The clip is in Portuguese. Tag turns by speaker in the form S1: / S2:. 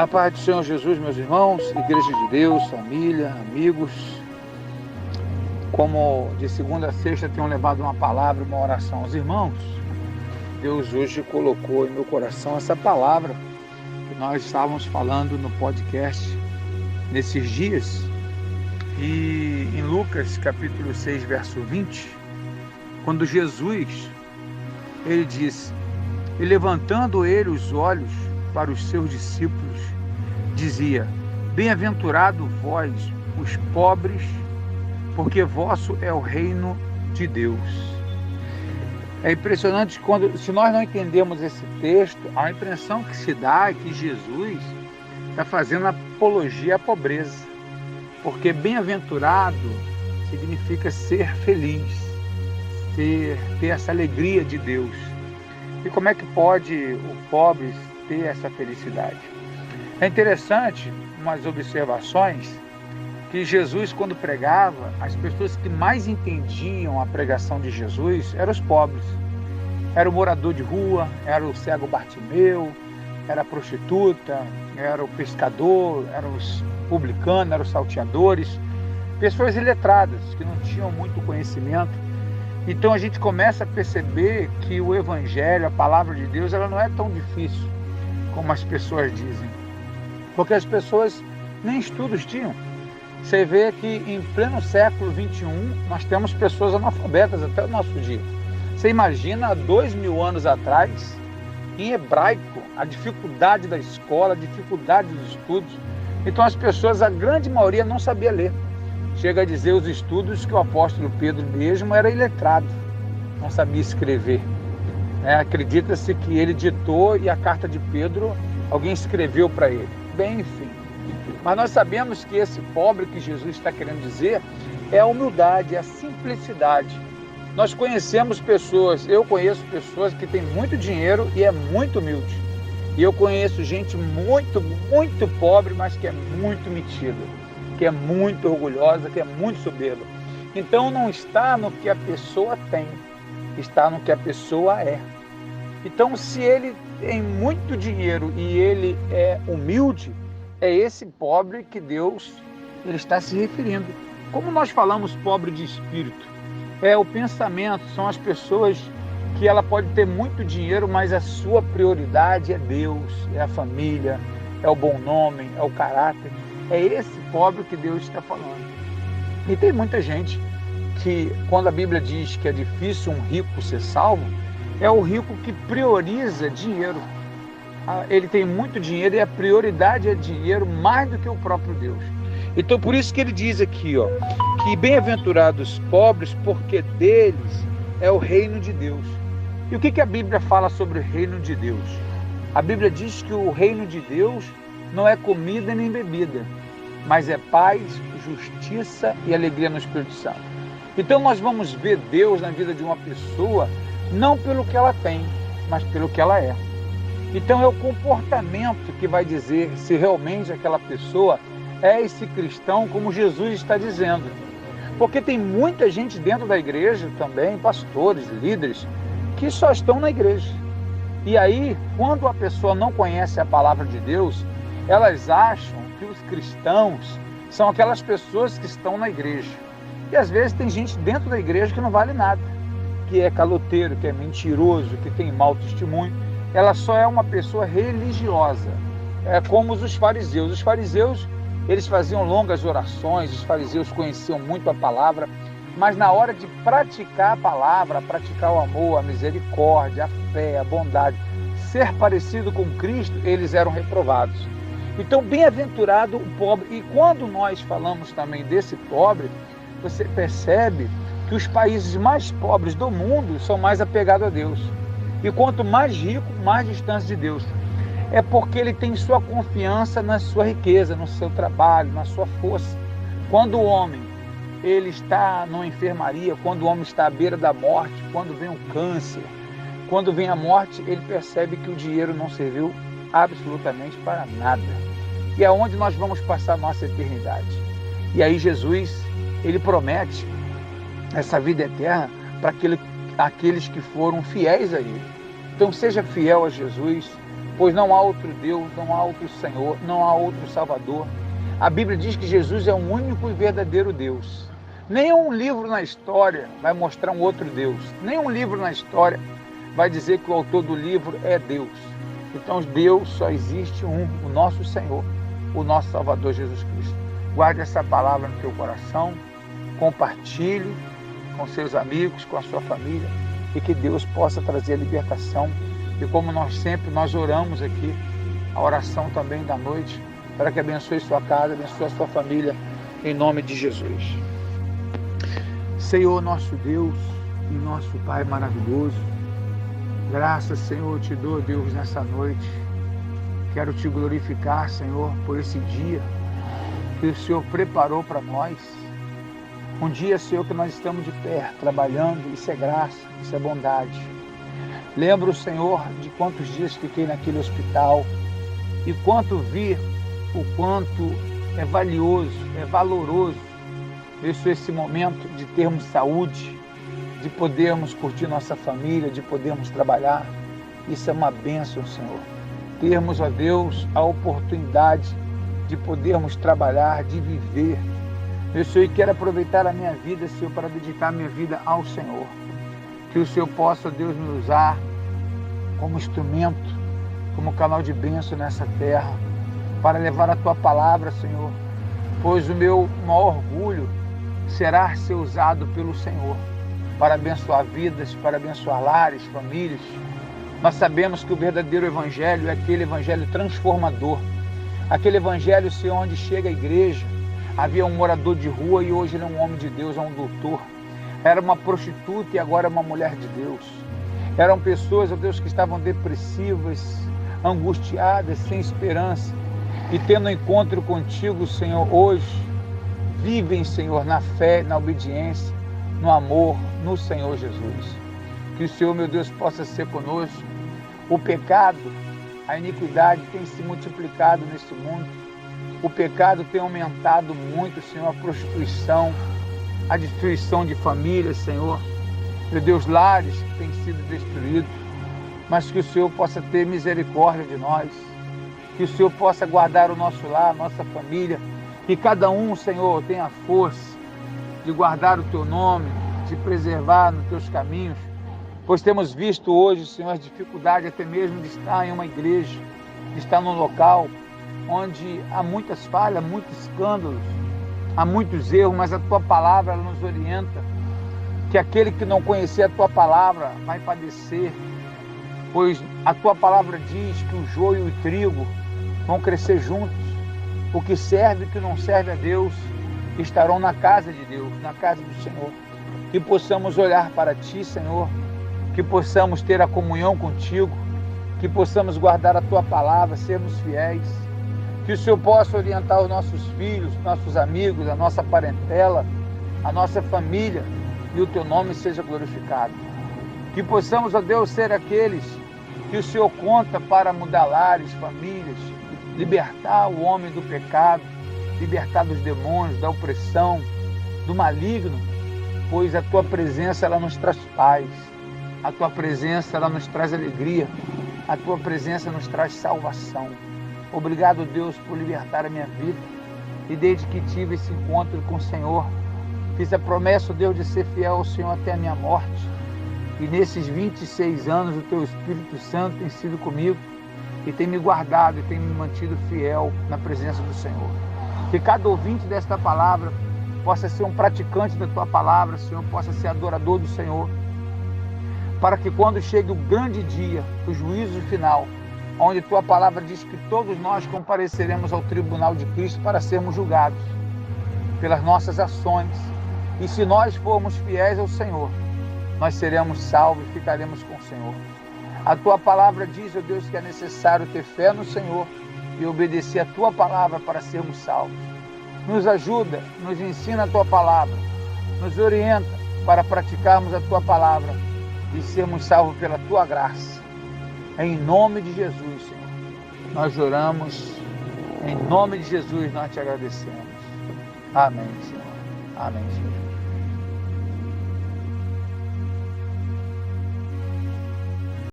S1: A paz do Senhor Jesus, meus irmãos, Igreja de Deus, família, amigos. Como de segunda a sexta tenho levado uma palavra, uma oração aos irmãos, Deus hoje colocou em meu coração essa palavra que nós estávamos falando no podcast nesses dias. E em Lucas capítulo 6, verso 20, quando Jesus, ele disse, e levantando ele os olhos para os seus discípulos, dizia, bem-aventurado vós, os pobres, porque vosso é o reino de Deus. É impressionante se nós não entendemos esse texto, a impressão que se dá é que Jesus está fazendo apologia à pobreza, porque bem-aventurado significa ser feliz, ter essa alegria de Deus. E como é que pode o pobre ter essa felicidade? É interessante umas observações que Jesus, quando pregava, as pessoas que mais entendiam a pregação de Jesus eram os pobres. Era o morador de rua, era o cego Bartimeu, era a prostituta, era o pescador, eram os publicanos, eram os salteadores, pessoas iletradas, que não tinham muito conhecimento. Então a gente começa a perceber que o Evangelho, a palavra de Deus, ela não é tão difícil como as pessoas dizem. Porque as pessoas nem estudos tinham. Você vê que em pleno século XXI, nós temos pessoas analfabetas até o nosso dia. Você imagina há 2000 anos atrás, em hebraico, a dificuldade da escola, a dificuldade dos estudos. Então as pessoas, a grande maioria, não sabia ler. Chega a dizer os estudos que o apóstolo Pedro mesmo era iletrado, não sabia escrever. Acredita-se que ele ditou e a carta de Pedro, alguém escreveu para ele. Bem, enfim. Mas nós sabemos que esse pobre que Jesus está querendo dizer é a humildade, é a simplicidade. Nós conhecemos pessoas, eu conheço pessoas que têm muito dinheiro e é muito humilde. E eu conheço gente muito, muito pobre, mas que é muito metida, que é muito orgulhosa, que é muito soberba. Então não está no que a pessoa tem, está no que a pessoa é. Então se ele tem muito dinheiro e ele é humilde, é esse pobre que Deus ele está se referindo. Como nós falamos pobre de espírito? É o pensamento, são as pessoas que ela pode ter muito dinheiro, mas a sua prioridade é Deus, é a família, é o bom nome, é o caráter. É esse pobre que Deus está falando. E tem muita gente que, quando a Bíblia diz que é difícil um rico ser salvo, é o rico que prioriza dinheiro. Ele tem muito dinheiro e a prioridade é dinheiro mais do que o próprio Deus. Então por isso que ele diz aqui, que bem-aventurados pobres, porque deles é o reino de Deus. E o que a Bíblia fala sobre o reino de Deus? A Bíblia diz que o reino de Deus não é comida nem bebida, mas é paz, justiça e alegria no Espírito Santo. Então nós vamos ver Deus na vida de uma pessoa, não pelo que ela tem, mas pelo que ela é. Então é o comportamento que vai dizer se realmente aquela pessoa é esse cristão, como Jesus está dizendo. Porque tem muita gente dentro da igreja também, pastores, líderes, que só estão na igreja. E aí, quando a pessoa não conhece a palavra de Deus, elas acham que os cristãos são aquelas pessoas que estão na igreja. E às vezes tem gente dentro da igreja que não vale nada, que é caloteiro, que é mentiroso, que tem mau testemunho. Ela só é uma pessoa religiosa. É como os fariseus. Os fariseus, eles faziam longas orações, os fariseus conheciam muito a palavra, mas na hora de praticar a palavra, praticar o amor, a misericórdia, a fé, a bondade, ser parecido com Cristo, eles eram reprovados. Então, bem-aventurado o pobre. E quando nós falamos também desse pobre, você percebe que os países mais pobres do mundo são mais apegados a Deus. E quanto mais rico, mais distante de Deus. É porque ele tem sua confiança na sua riqueza, no seu trabalho, na sua força. Quando o homem ele está numa enfermaria, quando o homem está à beira da morte, quando vem o câncer, quando vem a morte, ele percebe que o dinheiro não serviu absolutamente para nada. E é onde nós vamos passar a nossa eternidade. E aí Jesus, ele promete essa vida eterna para aqueles que foram fiéis a ele. Então seja fiel a Jesus, pois não há outro Deus, não há outro Senhor, não há outro Salvador. A Bíblia diz que Jesus é o único e verdadeiro Deus. Nenhum livro na história vai mostrar um outro Deus. Nenhum livro na história vai dizer que o autor do livro é Deus. Então Deus só existe um, o nosso Senhor, o nosso Salvador Jesus Cristo. Guarde essa palavra no teu coração, compartilhe com seus amigos, com a sua família, e que Deus possa trazer a libertação. E como nós oramos aqui, a oração também da noite, para que abençoe sua casa, abençoe a sua família, em nome de Jesus. Senhor, nosso Deus e nosso Pai maravilhoso, graças, Senhor, te dou, Deus, nessa noite. Quero te glorificar, Senhor, por esse dia que o Senhor preparou para nós. Um dia, Senhor, que nós estamos de pé, trabalhando, isso é graça, isso é bondade. Lembro, Senhor, de quantos dias fiquei naquele hospital e quanto vi o quanto é valioso, é valoroso esse momento de termos saúde, de podermos curtir nossa família, de podermos trabalhar. Isso é uma bênção, Senhor. Termos, ó Deus, a oportunidade de podermos trabalhar, de viver. Meu Senhor, e quero aproveitar a minha vida, Senhor, para dedicar a minha vida ao Senhor. Que o Senhor possa, ó Deus, me usar como instrumento, como canal de bênção nessa terra, para levar a Tua palavra, Senhor. Pois o meu maior orgulho será ser usado pelo Senhor para abençoar vidas, para abençoar lares, famílias. Nós sabemos que o verdadeiro evangelho é aquele evangelho transformador. Aquele evangelho, Senhor, onde chega a igreja, havia um morador de rua e hoje ele é um homem de Deus, é um doutor. Era uma prostituta e agora é uma mulher de Deus. Eram pessoas, ó Deus, que estavam depressivas, angustiadas, sem esperança. E tendo um encontro contigo, Senhor, hoje, vivem, Senhor, na fé, na obediência, no amor, no Senhor Jesus. Que o Senhor, meu Deus, possa ser conosco. O pecado, a iniquidade tem se multiplicado neste mundo. O pecado tem aumentado muito, Senhor, a prostituição, a destruição de famílias, Senhor. Meu Deus, lares que têm sido destruídos. Mas que o Senhor possa ter misericórdia de nós. Que o Senhor possa guardar o nosso lar, a nossa família. Que cada um, Senhor, tenha força de guardar o Teu nome, de preservar nos Teus caminhos. Pois temos visto hoje, Senhor, as dificuldades até mesmo de estar em uma igreja, de estar num local onde há muitas falhas, muitos escândalos, há muitos erros, mas a Tua palavra ela nos orienta que aquele que não conhecer a Tua palavra vai padecer, pois a Tua palavra diz que o joio e o trigo vão crescer juntos. O que serve e o que não serve a Deus estarão na casa de Deus, na casa do Senhor. Que possamos olhar para Ti, Senhor, que possamos ter a comunhão contigo, que possamos guardar a Tua palavra, sermos fiéis, que o Senhor possa orientar os nossos filhos, nossos amigos, a nossa parentela, a nossa família, e o Teu nome seja glorificado. Que possamos, ó Deus, ser aqueles que o Senhor conta para mudar lares, famílias, libertar o homem do pecado, libertar dos demônios, da opressão, do maligno, pois a Tua presença ela nos traz paz, a Tua presença ela nos traz alegria, a Tua presença nos traz salvação. Obrigado, Deus, por libertar a minha vida, e desde que tive esse encontro com o Senhor, fiz a promessa, Deus, de ser fiel ao Senhor até a minha morte, e nesses 26 anos o Teu Espírito Santo tem sido comigo, e tem me guardado e tem me mantido fiel na presença do Senhor. Que cada ouvinte desta palavra possa ser um praticante da Tua palavra, Senhor, possa ser adorador do Senhor, para que quando chegue o grande dia, o juízo final, onde Tua palavra diz que todos nós compareceremos ao tribunal de Cristo para sermos julgados pelas nossas ações, e se nós formos fiéis ao Senhor, nós seremos salvos e ficaremos com o Senhor. A Tua palavra diz, ó Deus, que é necessário ter fé no Senhor e obedecer a Tua palavra para sermos salvos. Nos ajuda, nos ensina a Tua palavra, nos orienta para praticarmos a Tua palavra e sermos salvos pela Tua graça. Em nome de Jesus, Senhor, nós oramos, em nome de Jesus nós Te agradecemos. Amém, Senhor. Amém, Senhor.